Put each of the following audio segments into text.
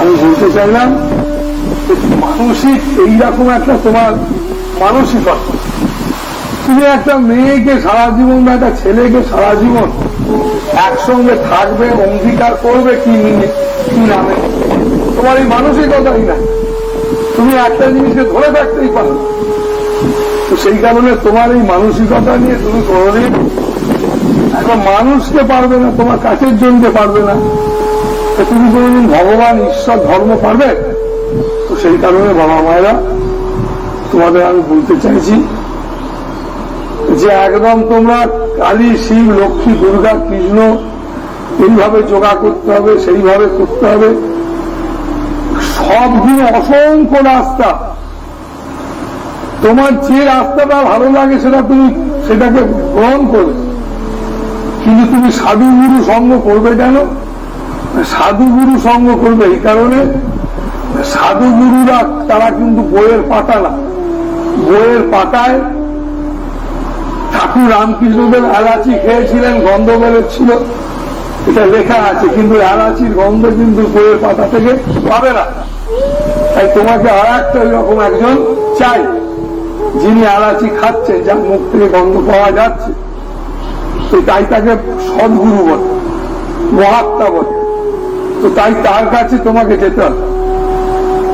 আমি বলতে চাইলাম মানসিক এইরকম একটা তোমার মানসিকতা, তুমি একটা মেয়েকে সারা জীবন বা একটা ছেলেকে সারা জীবন একসঙ্গে থাকবে, অঙ্গীকার করবে কি নামে, তোমার এই মানসিকতাই না। তুমি একটা জিনিসকে ধরে থাকতেই পারো। তো সেই কারণে তোমার এই মানসিকতা নিয়ে তুমি কোনোদিন একটা মানুষকে পারবে না, তোমার কাছের জনকে পারবে না, তুমি কোনোদিন ভগবান ঈশ্বর ধর্ম পারবে। তো সেই কারণে বাবা মায়েরা তোমাদের আমি বলতে চাইছি যে একদম তোমরা কালী, শিব, লক্ষ্মী, দুর্গা, কৃষ্ণ এইভাবে যোগা করতে হবে, সেইভাবে করতে হবে। সবগুলো অসংখ্য রাস্তা, তোমার যে রাস্তাটা ভালো লাগে সেটাকে গ্রহণ করবে। কিন্তু তুমি সাধুগুরু সঙ্গ করবে কেন? সাধুগুরু সঙ্গ করবে এই কারণে, সাধুগুরুরা তারা কিন্তু বইয়ের পাতা না। বইয়ের পাতায় ঠাকুর রামকৃষ্ণদেব এলাচি খেয়েছিলেন, গন্ধ বেরোচ্ছিল, এটা লেখা আছে, কিন্তু এলাচির গন্ধ কিন্তু বইয়ের পাতা থেকে পাবে না। তাই তোমাকে আর একটা রকম একজন চাই, যিনি এলাচি খাচ্ছে, যার মুখ থেকে গন্ধ পাওয়া যাচ্ছে। তো তাই তাকে সদ্গুরু বলে, মহাত্মা বলে। তো তাই তার কাছে তোমাকে যেতে হবে,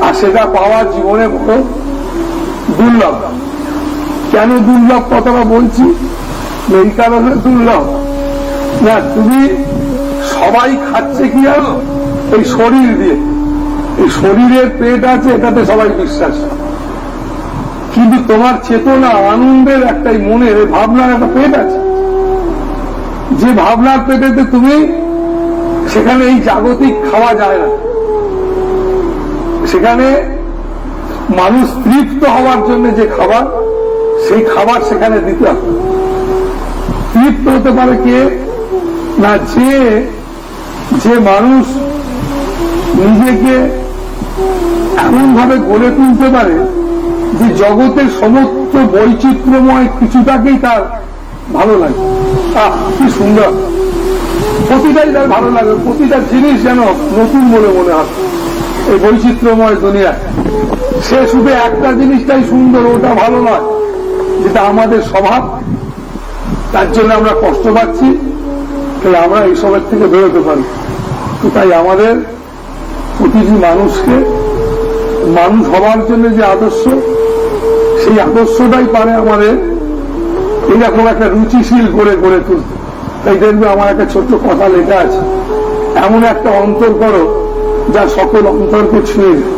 আর সেটা পাওয়ার জীবনে বড় দুর্লভ। কেন দুর্লভ কথাটা বলছি? এই কারণে দুর্লভ না, তুমি সবাই খাচ্ছে কি জানো? এই শরীর দিয়ে, এই শরীরের পেট আছে, এটাতে সবাই বিশ্বাস। কিন্তু তোমার চেতনা, আনন্দের একটাই, মনের ভাবনার একটা পেট আছে, যে ভাবনার পেটেতে তুমি, সেখানে এই জাগতিক খাওয়া যায় না। সেখানে মানুষ তৃপ্ত হওয়ার জন্য যে খাবার, সেই খাবার সেখানে দিতে হবে। তৃপ্ত হতে পারে কে না, যে মানুষ নিজেকে এমন ভাবে গড়ে তুলতে পারে যে জগতের সমস্ত বৈচিত্র্যময় কিছুটাকেই তার ভালো লাগে। কি সুন্দর, প্রতিটাই তার ভালো লাগে, প্রতিটা জিনিস যেন নতুন বলে মনে হয় এই বৈচিত্র্যময় দুনিয়ায়। সে শুধু একটা জিনিসটাই সুন্দর, ওটা ভালো নয়, যেটা আমাদের স্বভাব। তার জন্য আমরা কষ্ট পাচ্ছি, তাহলে আমরা এইসবের থেকে বেরোতে পারি। তো তাই আমাদের প্রতিটি মানুষকে মানুষ হওয়ার জন্য যে আদর্শ, সেই আদর্শটাই পারে আমাদের এইরকম একটা রুচিশীল করে গড়ে তুলতে। তাই দেখবে আমার একটা ছোট্ট কথা লেখা আছে, এমন একটা অন্তর করো যা সকল অন্তরকে ছুঁয়ে যায়।